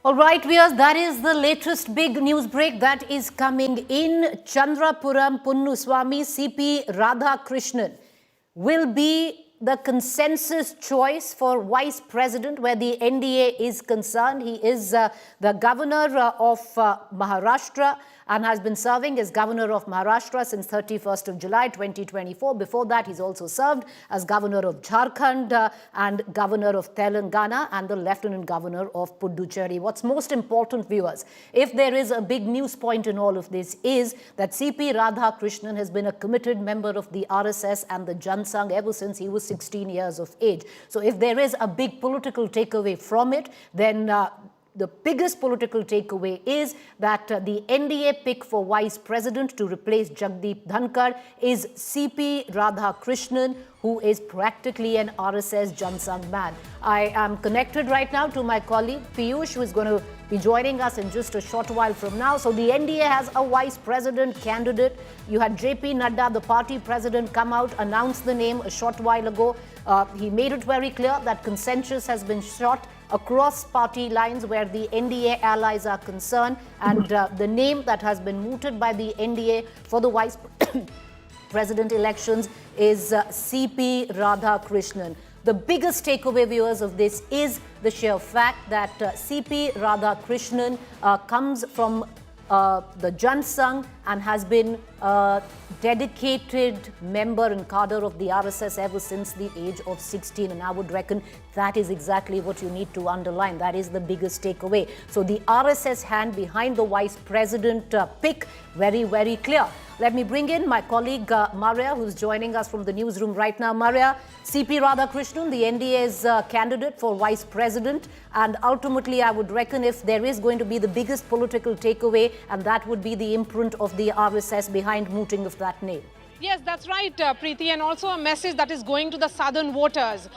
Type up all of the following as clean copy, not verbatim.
All right, viewers, that is the latest big news break that is coming in. Chandrapuram Punnuswamy CP Radhakrishnan will be the consensus choice for vice president where the NDA is concerned. He is the governor of Maharashtra and has been serving as governor of Maharashtra since 31st of July 2024. Before that, he's also served as governor of Jharkhand and governor of Telangana and the lieutenant governor of Puducherry. What's most important, viewers, if there is a big news point in all of this, is that CP Radhakrishnan has been a committed member of the RSS and the Jan Sangh ever since he was 16 years of age. So if there is a big political takeaway from it, then the biggest political takeaway is that the NDA pick for vice president to replace Jagdeep Dhankar is CP Radhakrishnan, who is practically an RSS Jan Sangh man. I am connected right now to my colleague Piyush, who is going to be joining us in just a short while from now. So the NDA has a vice president candidate. You had JP Nadda, the party president, come out, announce the name a short while ago. He made it very clear that consensus has been sought across party lines where the NDA allies are concerned, and the name that has been mooted by the NDA for the vice president elections is CP Radhakrishnan. The biggest takeaway, viewers, of this is the sheer fact that CP Radhakrishnan comes from the Jan Sangh and has been a dedicated member and cadre of the RSS ever since the age of 16. And I would reckon that is exactly what you need to underline. That is the biggest takeaway. So the RSS hand behind the vice president pick, very, very clear. Let me bring in my colleague Maria, who's joining us from the newsroom right now. Maria, CP Radhakrishnan, the NDA's candidate for vice president, and ultimately I would reckon if there is going to be the biggest political takeaway, and that would be the imprint of the RSS behind mooting of that name. Yes, that's right, Preeti, and also a message that is going to the southern voters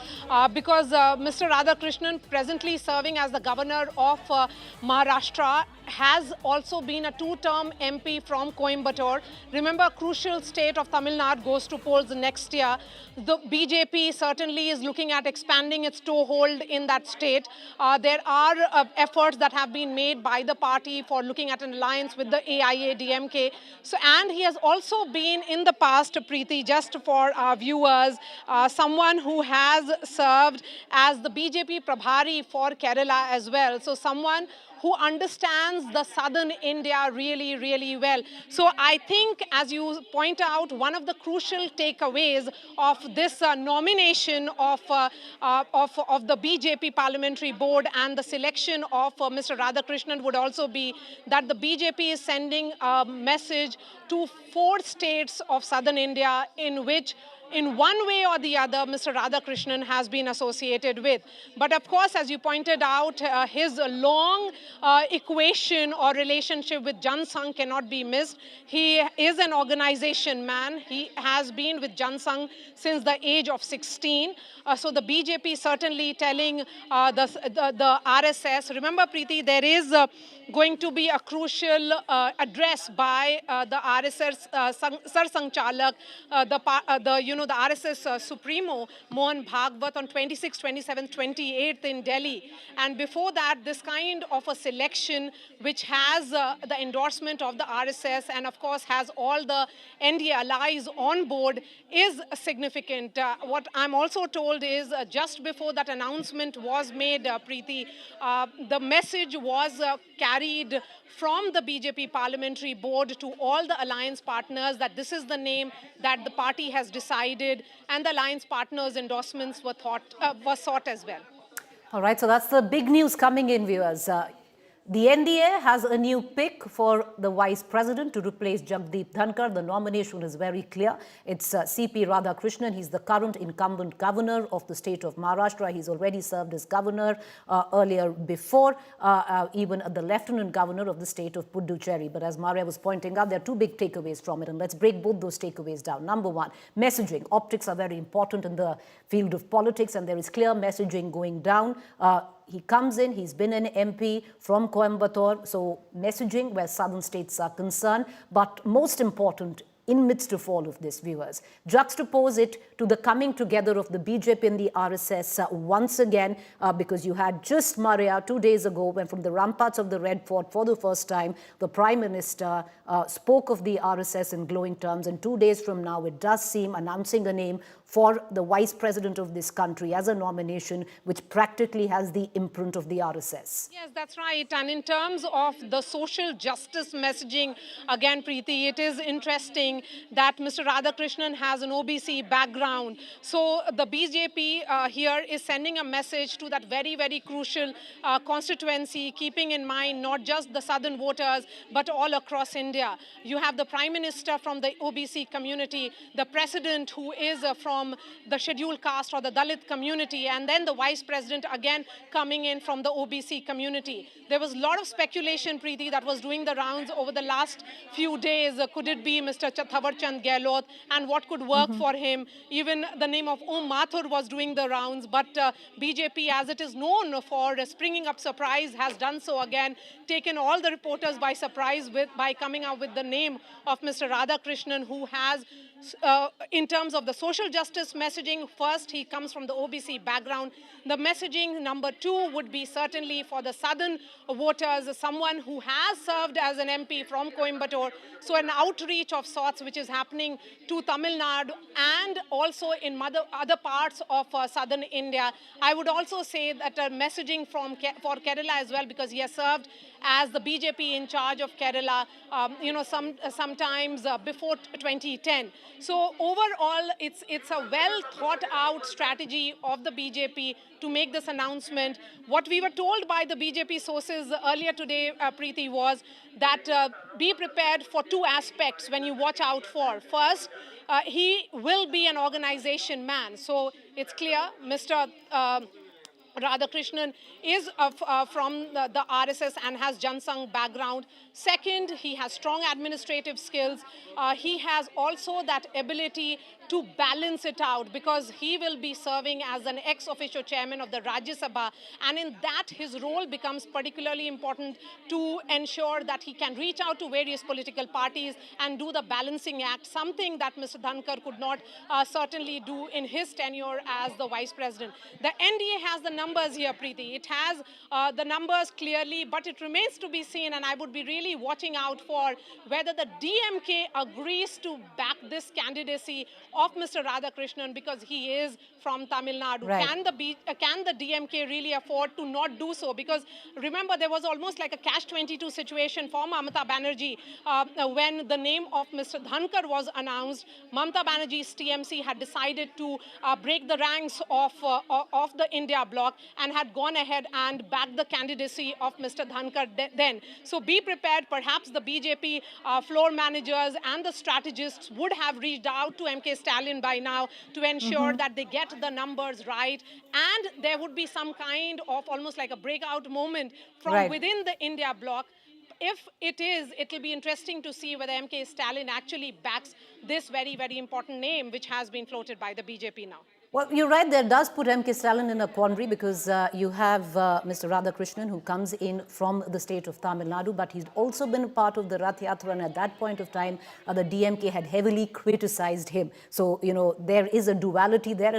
because Mr. Radhakrishnan, presently serving as the governor of Maharashtra, has also been a two-term MP from Coimbatore. Remember, a crucial state of Tamil Nadu goes to polls next year. The BJP certainly is looking at expanding its toehold in that state. There are efforts that have been made by the party for looking at an alliance with the AIA-DMK. So, and he has also been in the past, Preeti, just for our viewers, someone who has served as the BJP Prabhari for Kerala as well. So someone who understands the southern India really, really well. So I think, as you point out, one of the crucial takeaways of this nomination of the BJP Parliamentary Board and the selection of Mr. Radhakrishnan would also be that the BJP is sending a message to 4 states of southern India in which, in one way or the other, Mr. Radhakrishnan has been associated with. But of course, as you pointed out, his long equation or relationship with Jan Sangh cannot be missed. He is an organization man. He has been with Jan Sangh since the age of 16. So the BJP certainly telling the RSS, remember, Preeti, there is going to be a crucial address by the RSS Sar Sanchalak, the RSS Supremo, Mohan Bhagwat, on 26th, 27th, 28th in Delhi. And before that, this kind of a selection, which has the endorsement of the RSS and, of course, has all the NDA allies on board, is significant. What I'm also told is just before that announcement was made, Preeti, the message was carried from the BJP Parliamentary Board to all the alliance partners that this is the name that the party has decided, and the alliance partners' endorsements were sought as well. All right, so that's the big news coming in, viewers. The NDA has a new pick for the vice president to replace Jagdeep Dhankar. The nomination is very clear. It's CP Radhakrishnan. He's the current incumbent governor of the state of Maharashtra. He's already served as governor earlier before, even the lieutenant governor of the state of Puducherry. But as Maria was pointing out, there are 2 big takeaways from it, and let's break both those takeaways down. Number 1, messaging. Optics are very important in the field of politics, and there is clear messaging going down. He comes in, he's been an MP from Coimbatore, so messaging where southern states are concerned. But most important in midst of all of this, viewers. Juxtapose it to the coming together of the BJP and the RSS once again, because you had just Maria 2 days ago when from the ramparts of the Red Fort for the first time, the Prime Minister spoke of the RSS in glowing terms. And 2 days from now, it does seem announcing a name for the Vice President of this country as a nomination which practically has the imprint of the RSS. Yes, that's right. And in terms of the social justice messaging, again, Preeti, it is interesting that Mr. Radhakrishnan has an OBC background. So the BJP here is sending a message to that very, very crucial constituency, keeping in mind not just the southern voters, but all across India. You have the Prime Minister from the OBC community, the President who is from the scheduled caste or the Dalit community, and then the Vice President again coming in from the OBC community. There was a lot of speculation, Preeti, that was doing the rounds over the last few days. Could it be Mr. Thawar Chand Gehlot, and what could work for him? Even the name of Om Mathur was doing the rounds, but BJP, as it is known for springing up surprise, has done so again, taken all the reporters by surprise by coming out with the name of Mr. Radhakrishnan, who has in terms of the social justice messaging, first, he comes from the OBC background. The messaging number 2 would be certainly for the southern voters, someone who has served as an MP from Coimbatore. So an outreach of sorts which is happening to Tamil Nadu and also in other parts of southern India. I would also say that messaging for Kerala as well, because he has served as the BJP in charge of Kerala, sometimes before 2010. So overall, it's a well thought out strategy of the BJP to make this announcement. What we were told by the BJP sources earlier today, Preeti, was that be prepared for 2 aspects when you watch out for. First, he will be an organization man. So it's clear Mr. Radhakrishnan is from the RSS and has Jansangh background. Second, he has strong administrative skills. He has also that ability to balance it out, because he will be serving as an ex-officio chairman of the Rajya Sabha, and in that his role becomes particularly important to ensure that he can reach out to various political parties and do the balancing act, something that Mr. Dhankar could not certainly do in his tenure as the vice president. The NDA has the numbers here, Preeti. It has the numbers clearly, but it remains to be seen, and I would be really watching out for whether the DMK agrees to back this candidacy of Mr. Radhakrishnan, because he is from Tamil Nadu. Right. Can the DMK really afford to not do so? Because remember, there was almost like a catch-22 situation for Mamata Banerjee when the name of Mr. Dhankar was announced. Mamata Banerjee's TMC had decided to break the ranks of the India bloc and had gone ahead and backed the candidacy of Mr. Dhankar then. So be prepared. Perhaps the BJP floor managers and the strategists would have reached out to MK Stalin by now to ensure that they get the numbers right, and there would be some kind of almost like a breakout moment from within the India bloc. If it is, it will be interesting to see whether MK Stalin actually backs this very, very important name which has been floated by the BJP now. Well, you're right, that does put MK Stalin in a quandary, because you have Mr. Radhakrishnan, who comes in from the state of Tamil Nadu, but he's also been a part of the Rath Yatra, and at that point of time, the DMK had heavily criticized him. So, there is a duality there.